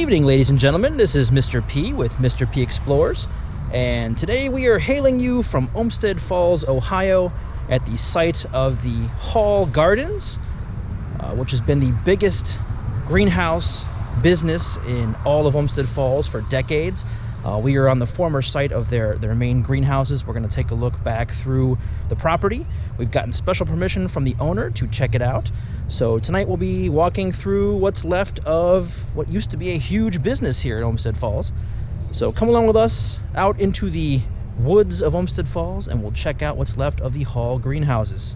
evening, ladies and gentlemen. This is Mr. P with Mr. P Explores, and today we are hailing you from Olmsted Falls, Ohio, at the site of the Hall Gardens, which has been the biggest greenhouse business in all of Olmsted Falls for decades. We are on the former site of their main greenhouses. We're going to take a look back through the property. We've gotten special permission from the owner to check it out. So tonight we'll be walking through what's left of what used to be a huge business here at Olmsted Falls. So come along with us out into the woods of Olmsted Falls and we'll check out what's left of the Hall greenhouses.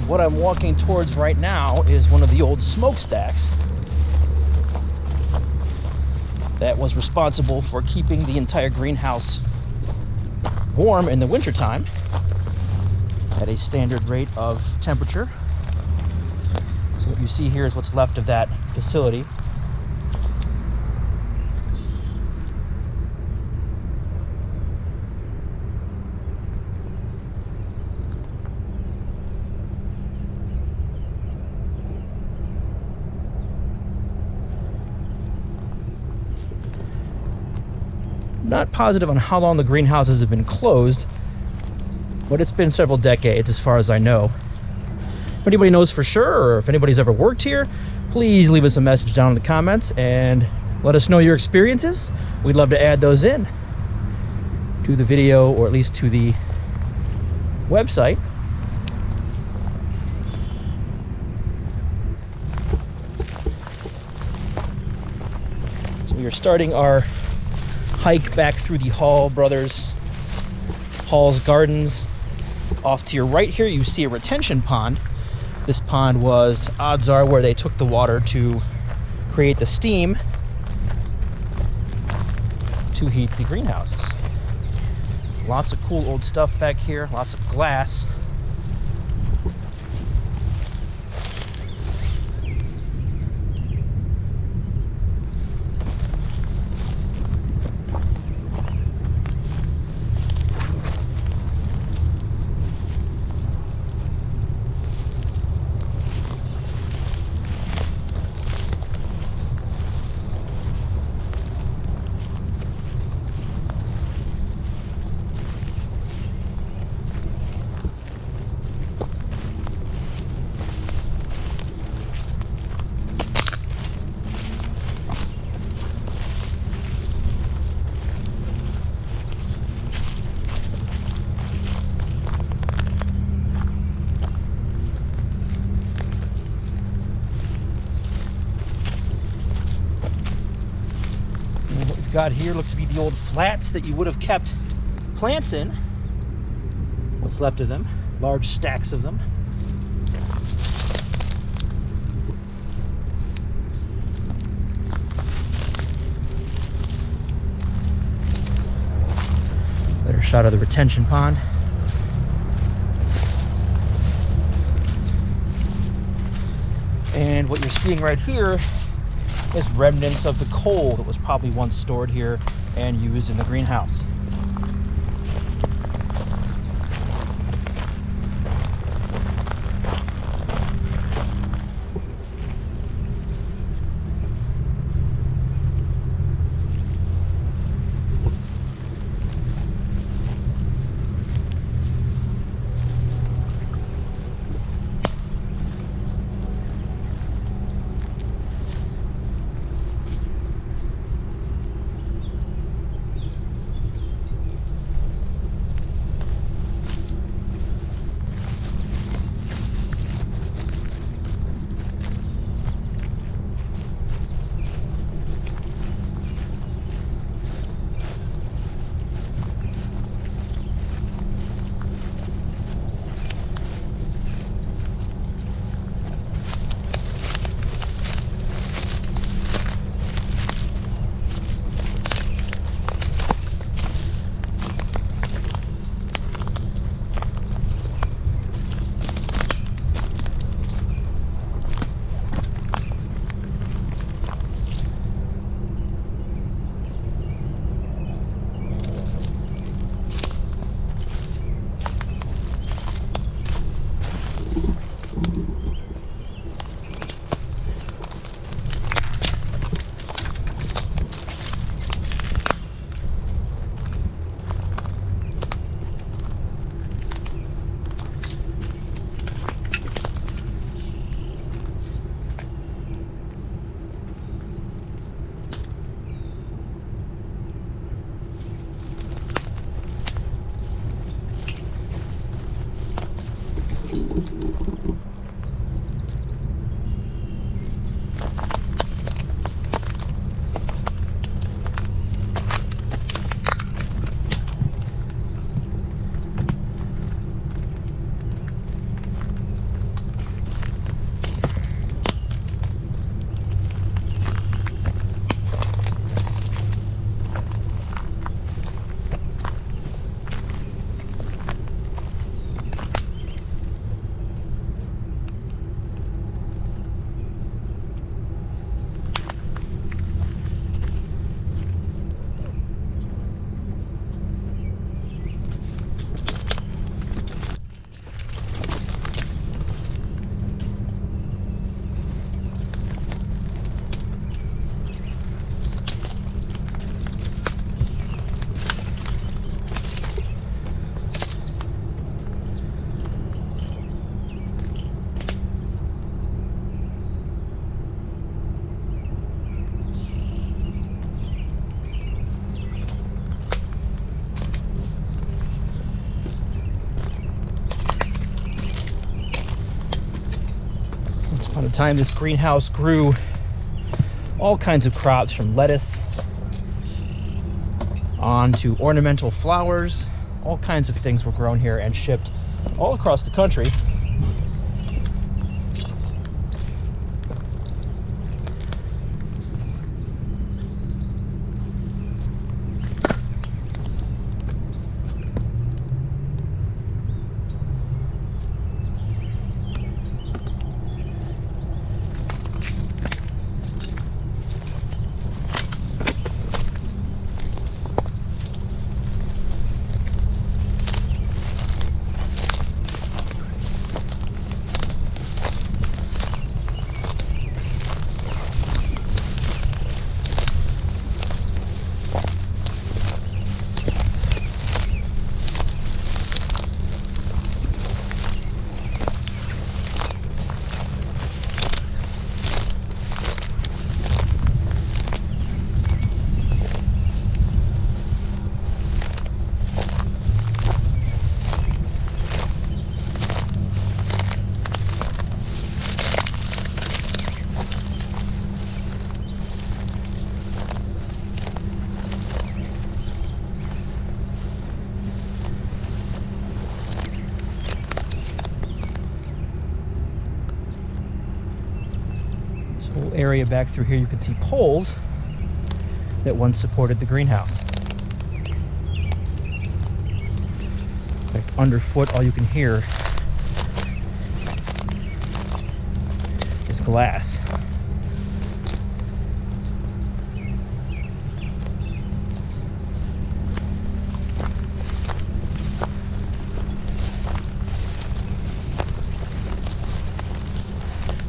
What I'm walking towards right now is one of the old smokestacks that was responsible for keeping the entire greenhouse warm in the wintertime at a standard rate of temperature. So what you see here is what's left of that facility. Not positive on how long the greenhouses have been closed, but it's been several decades as far as I know. If anybody knows for sure, or if anybody's ever worked here, please leave us a message down in the comments and let us know your experiences. We'd love to add those in to the video, or at least to the website. So we are starting our hike back through the Hall's Gardens. Off to your right here you see a retention pond. This pond was, odds are, where they took the water to create the steam to heat the greenhouses. Lots of cool old stuff back here, lots of glass. Got here looks to be the old flats that you would have kept plants in. What's left of them, large stacks of them. Better shot of the retention pond. And what you're seeing right here is remnants of the coal that was probably once stored here and used in the greenhouse. time, this greenhouse grew all kinds of crops, from lettuce on to ornamental flowers. All kinds of things were grown here and shipped all across the country. Area back through here, you can see poles that once supported the greenhouse. In fact, underfoot, all you can hear is glass.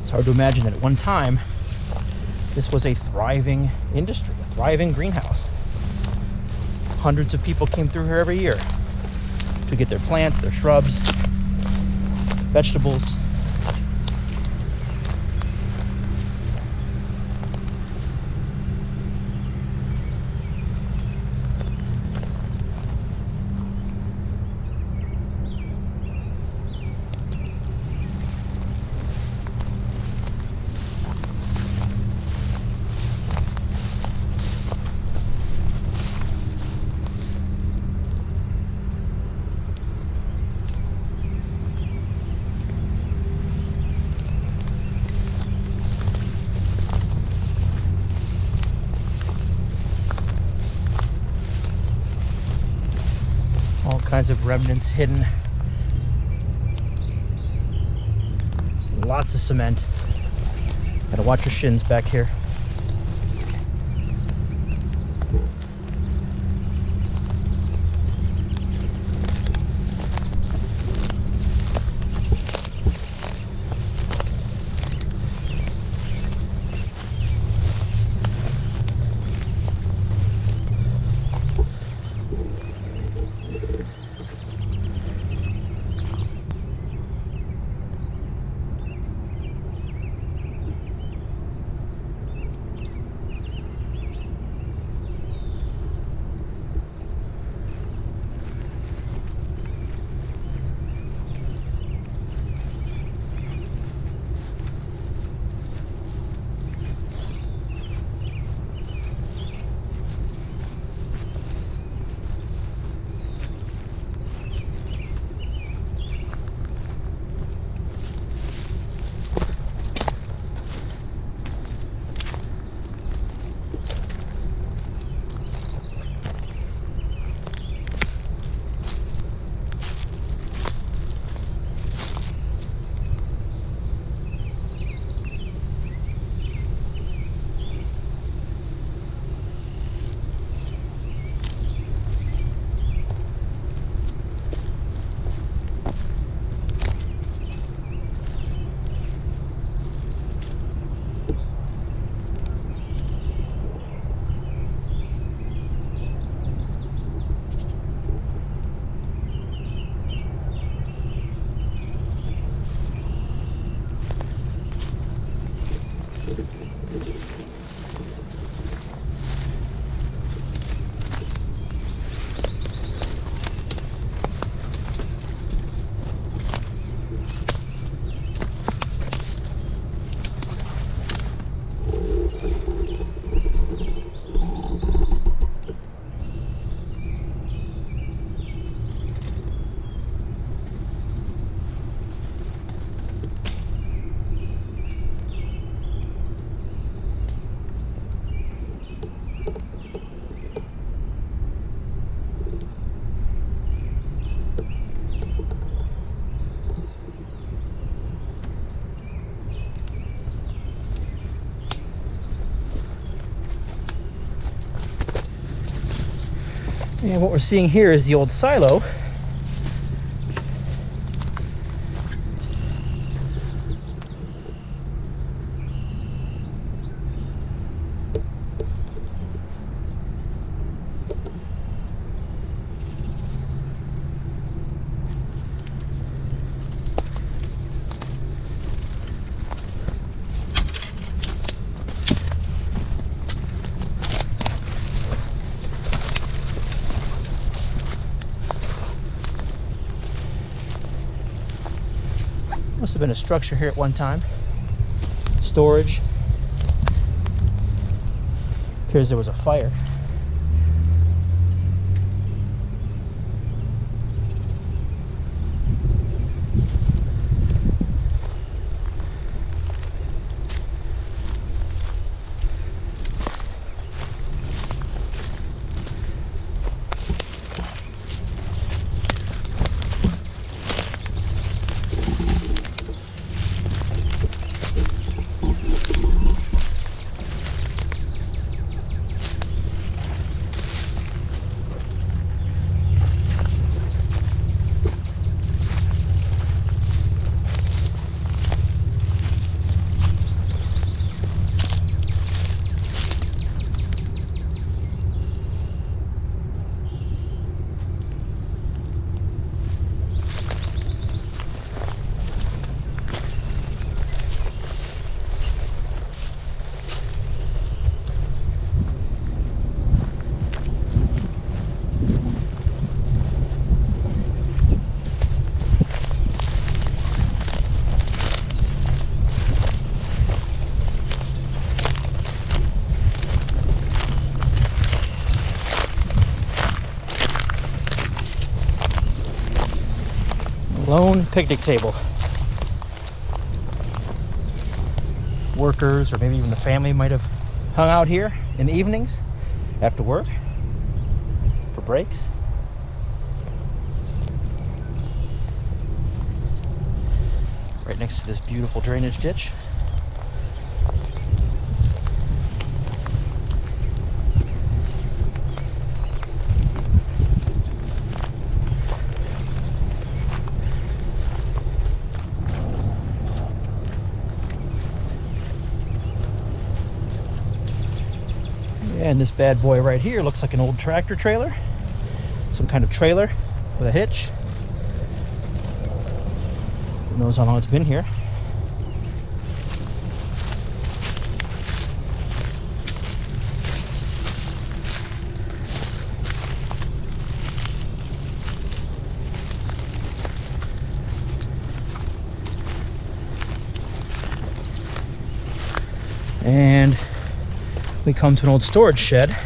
It's hard to imagine that at one time this was a thriving industry, a thriving greenhouse. Hundreds of people came through here every year to get their plants, their shrubs, vegetables. All kinds of remnants hidden. Lots of cement. Gotta watch your shins back here. And what we're seeing here is the old silo. Must have been a structure here at one time. Storage. Appears there was a fire. Lone picnic table. Workers or maybe even the family might have hung out here in the evenings after work for breaks. Right next to this beautiful drainage ditch. And this bad boy right here looks like an old tractor trailer. Some kind of trailer with a hitch. Who knows how long it's been here. And we come to an old storage shed.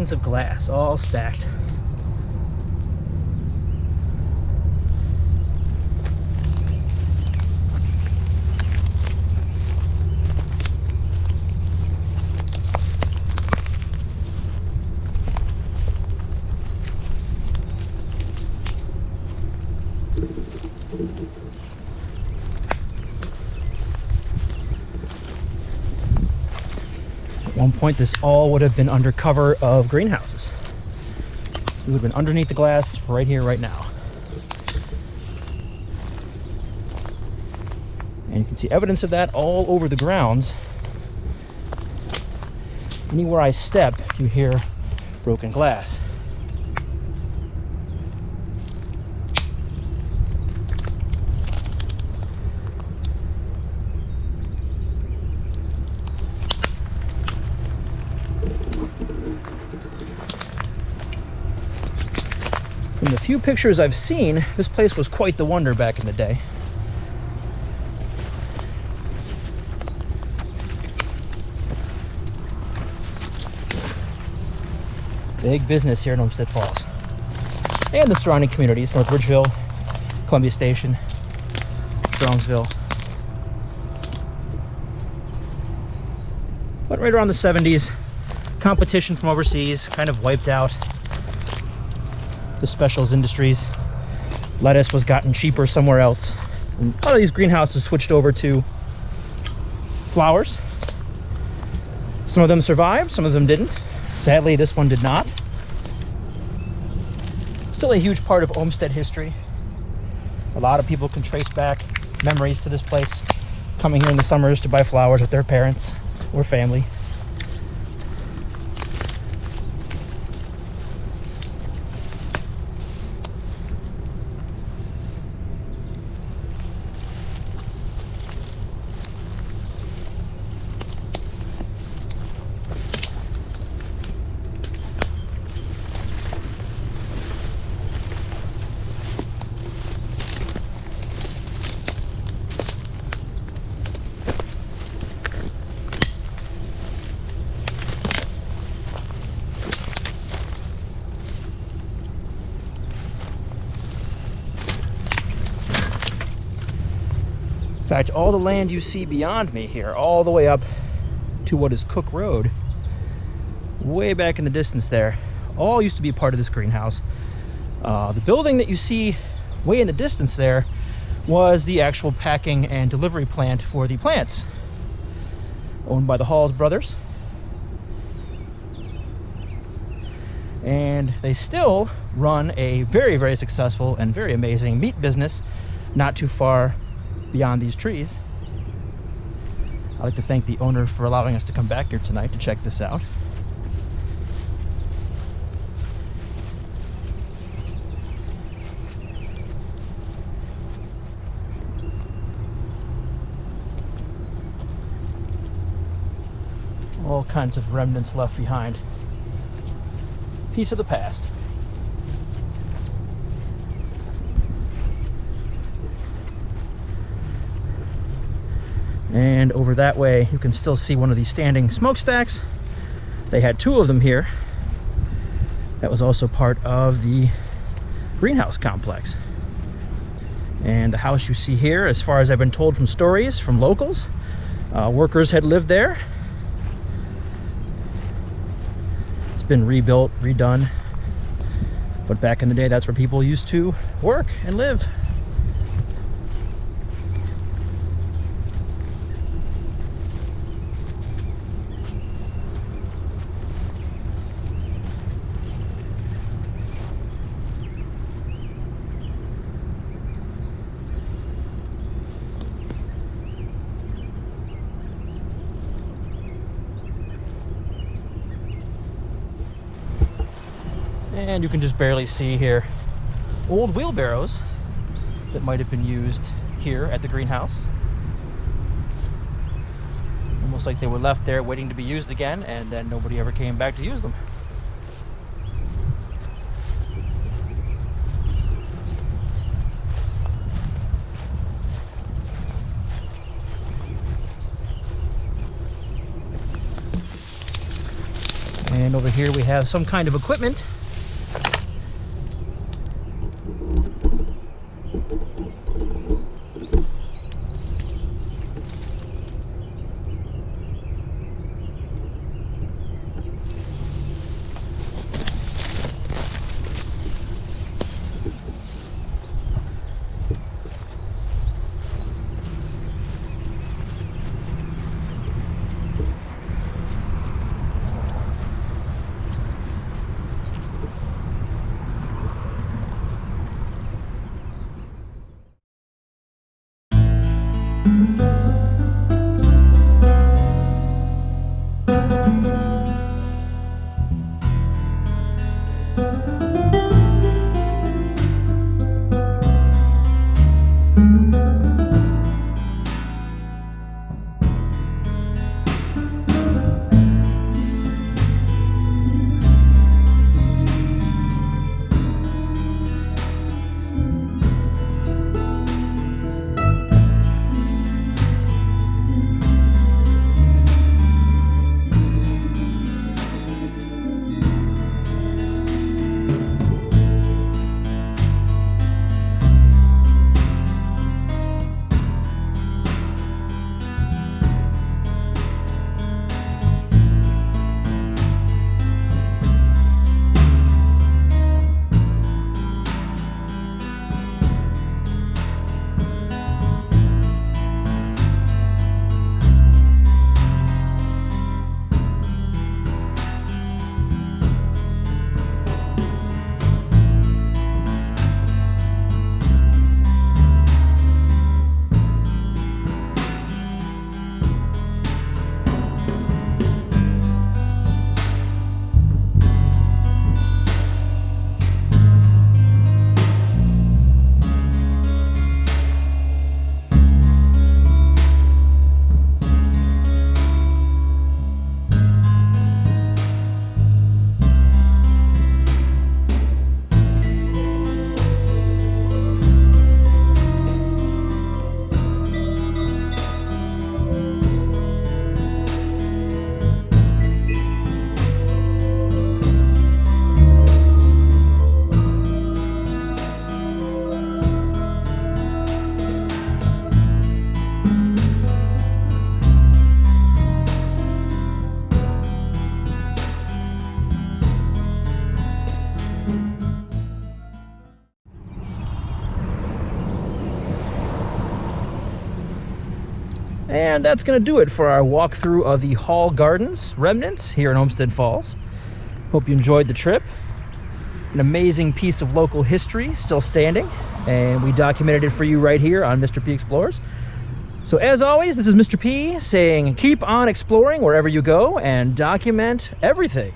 panes of glass all stacked. At one point, this all would have been under cover of greenhouses. We would have been underneath the glass right here, right now. And you can see evidence of that all over the grounds. Anywhere I step, you hear broken glass. From the few pictures I've seen, this place was quite the wonder back in the day. Big business here in Olmsted Falls. And the surrounding communities, North Ridgeville, Columbia Station, Strongsville. But right around the 70s, competition from overseas kind of wiped out the specials industries. Lettuce was gotten cheaper somewhere else. And a lot of these greenhouses switched over to flowers. Some of them survived, some of them didn't. Sadly, this one did not. Still a huge part of Olmsted history. A lot of people can trace back memories to this place, coming here in the summers to buy flowers with their parents or family. In fact, all the land you see beyond me here, all the way up to what is Cook Road, way back in the distance there, all used to be a part of this greenhouse. The building that you see way in the distance there was the actual packing and delivery plant for the plants, owned by the Halls brothers. And they still run a very, very successful and very amazing meat business not too far beyond these trees. I'd like to thank the owner for allowing us to come back here tonight to check this out. All kinds of remnants left behind. Piece of the past. And over that way, you can still see one of these standing smokestacks. They had two of them here. That was also part of the greenhouse complex. And the house you see here, as far as I've been told from stories from locals, workers had lived there. It's been rebuilt, redone. But back in the day, that's where people used to work and live. And you can just barely see here old wheelbarrows that might have been used here at the greenhouse. Almost like they were left there waiting to be used again, and then nobody ever came back to use them. And over here we have some kind of equipment. And that's going to do it for our walkthrough of the Hall Gardens, Remnants, here in Olmsted Falls. Hope you enjoyed the trip. An amazing piece of local history still standing, and we documented it for you right here on Mr. P Explores. So as always, this is Mr. P saying keep on exploring wherever you go and document everything.